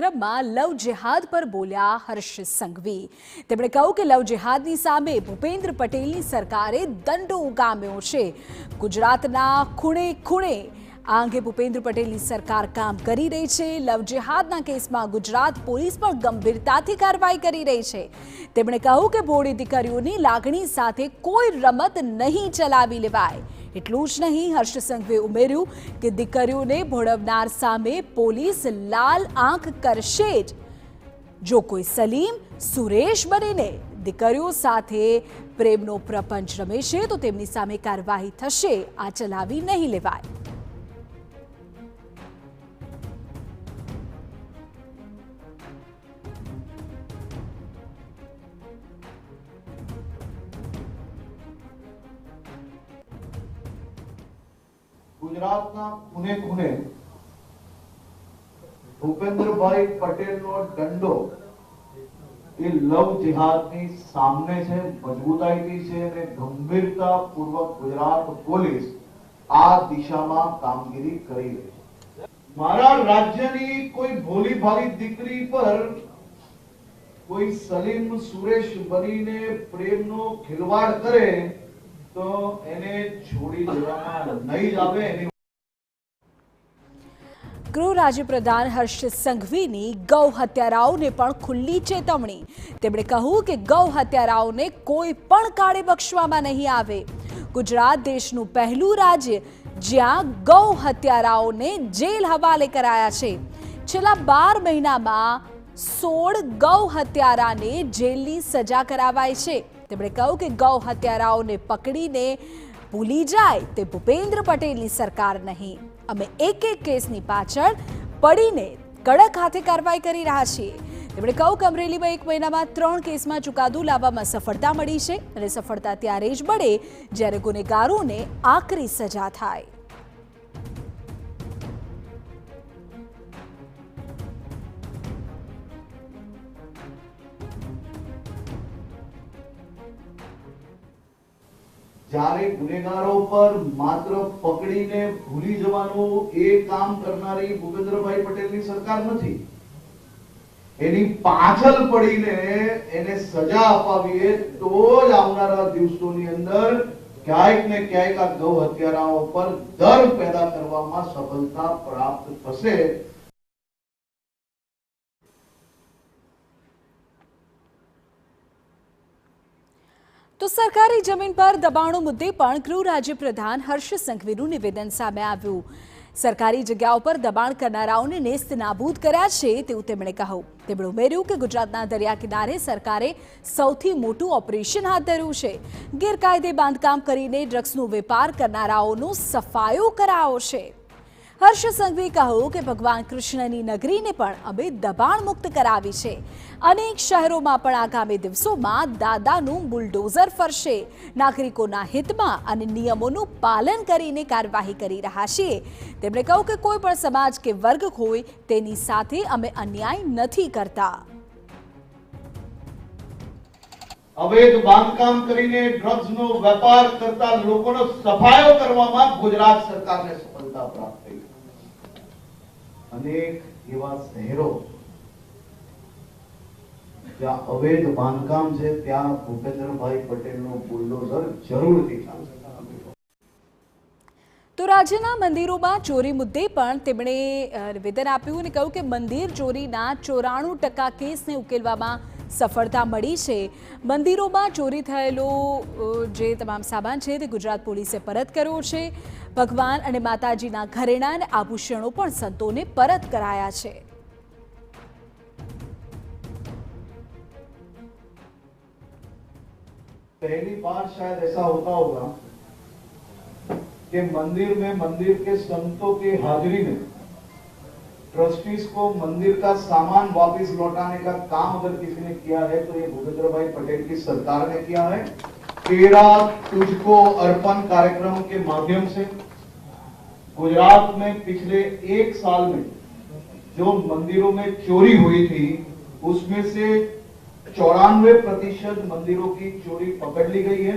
કાર્યક્રમમાં લવ જેહાદ પર બોલ્યા હર્ષ સંઘવી। તેમણે કહ્યું કે લવ જેહાદની સામે ભૂપેન્દ્ર પટેલની સરકારે દંડો ઉગામ્યો છે। ગુજરાતના ખૂણે ખૂણે આ અંગે ભૂપેન્દ્ર પટેલની સરકાર કામ કરી રહી છે। લવ જેહાદના કેસમાં ગુજરાત પોલીસ પણ ગંભીરતાથી કાર્યવાહી કરી રહી છે। તેમણે કહ્યું કે ભોળી દીકરીઓની લાગણી સાથે કોઈ રમત નહીં ચલાવી લેવાય। એટલું જ નહીં, હર્ષ સંઘવીએ ઉમેર્યું કે દીકરીઓને ભોળવનાર સામે પોલીસ લાલ આંખ કરશે જ। જો કોઈ સલીમ સુરેશ બનીને દીકરીઓ સાથે પ્રેમનો પ્રપંચ રમે છે તો તેમની સામે કાર્યવાહી થશે, આ ચલાવી નહીં લેવાય। ગુજરાતના ખૂણે ખૂણે ભૂપેન્દ્રભાઈ પટેલનો દંડો એ લવ જેહાદની સામે છે, મજબૂતાઈથી છે અને ગંભીરતાપૂર્વક ગુજરાત પોલીસ આ દિશામાં કામગીરી કરી રહી છે। મારા રાજ્યની કોઈ ભોલી ભાલી દીકરી પર કોઈ સલીમ સુરેશ બનીને પ્રેમનો ખિલવાડ કરે તો એને છોડી દેવામાં નહીં આવે। ગૃહ રાજ્યપ્રધાન હર્ષ સંઘવીની ગૌ હત્યારાઓને પણ ખુલ્લી ચેતવણી। તેમણે કહ્યું કે ગૌ હત્યારાઓને કોઈ પણ કાળે બક્ષવામાં નહીં આવે। ગુજરાત દેશનું પહેલું રાજ્ય જ્યાં ગૌ હત્યારાઓને જેલ હવાલે કરાયા છે। છેલ્લા 12 મહિનામાં 16 ગૌ હત્યારાને જેલની સજા કરાવાઈ છે। તેમણે કહ્યું કે ગૌ હત્યારાઓને પકડીને ભૂલી જાય તે ભૂપેન્દ્ર પટેલની સરકાર નહીં, અમે એક એક કેસની પાછળ પડીને કડક હાથે કાર્યવાહી કરી રહ્યા છીએ। તેમણે કહ્યું કે અમરેલીમાં 1 મહિનામાં 3 કેસમાં ચુકાદો લાવવામાં સફળતા મળી છે અને સફળતા ત્યારે જ મળે જ્યારે ગુનેગારોને આકરી સજા થાય। જ્યારે ગુનેગારો પર માત્ર પકડીને ભૂલી જવાનું એ કામ કરનારી ભૂપેન્દ્રભાઈ પટેલની સરકાર નથી, એની પાછળ પડીને એને સજા અપાવીએ તો જ આવનારા દિવસોની અંદર ક્યાંક ને ક્યાંક આ ગૌ હત્યારાઓ પર ડર પેદા કરવામાં સફળતા પ્રાપ્ત થશે। તો સરકારી જમીન પર દબાણો મુદ્દે પણ ગૃહ રાજ્યપ્રધાન હર્ષ સંઘવીનું નિવેદન સામે આવ્યું। સરકારી જગ્યાઓ પર દબાણ કરનારાઓને નેસ્ત નાબૂદ કર્યા છે તેવું તેમણે કહ્યું। તેમણે ઉમેર્યું કે ગુજરાતના દરિયા કિનારે સરકારે સૌથી મોટું ઓપરેશન હાથ ધર્યું છે। ગેરકાયદે બાંધકામ કરીને ડ્રગ્સનો વેપાર કરનારાઓનો સફાયો કરાયો છે। હર્ષ સંઘવીએ કહ્યું કે ભગવાન કૃષ્ણની નગરીને પણ અમે દબાણ મુક્ત કરાવી છે। અનેક શહેરોમાં પણ આગામી દિવસોમાં દાદાનું બુલડોઝર ફરશે। નાગરિકોના હિતમાં અને નિયમોનું પાલન કરીને કાર્યવાહી કરી રહ્યા છીએ। તેમણે કહ્યું કે કોઈ પણ સમાજ કે વર્ગ હોય તેની સાથે અમે અન્યાય નથી કરતા। અવૈધ બાંધકામ કરીને ડ્રગ્સનો વેપાર કરતા લોકોનો સફાયો કરવામાં ગુજરાત સરકારને સફળતા પ્રાપ્ત થઈ। અનેક એવા શહેરો જ્યાં અવૈધ બાંધકામ છે ત્યાં ભૂપેન્દ્રભાઈ પટેલનો બુલડોઝર જરૂરથી ચાલશે। તો રાજ્યના મંદિરોમાં ચોરી મુદ્દે પણ તેમણે નિવેદન આપ્યું અને કહ્યું કે મંદિર ચોરીના 94% કેસને ઉકેલવામાં સફળતા મળી છે। મંદિરોમાં ચોરી થયેલો જે તમામ સામાન છે તે ગુજરાત પોલીસે પરત કર્યો છે। ભગવાન અને માતાજીના ઘરેણાં અને આભૂષણો પણ સંતોને પરત કરાયા છે। पहली बार शायद ऐसा होता होगा कि मंदिर में मंदिर के संतों की हाजिरी में ट्रस्टीज को मंदिर का सामान वापस लौटाने का काम अगर किसी ने किया है तो ये भूपेंद्रभाई पटेल की सरकार ने किया है। तेरा तुझको अर्पण कार्यक्रम के माध्यम से गुजरात में पिछले 1 साल में जो मंदिरों में चोरी हुई थी उसमें से 94% मंदिरों की चोरी पकड़ ली गई है।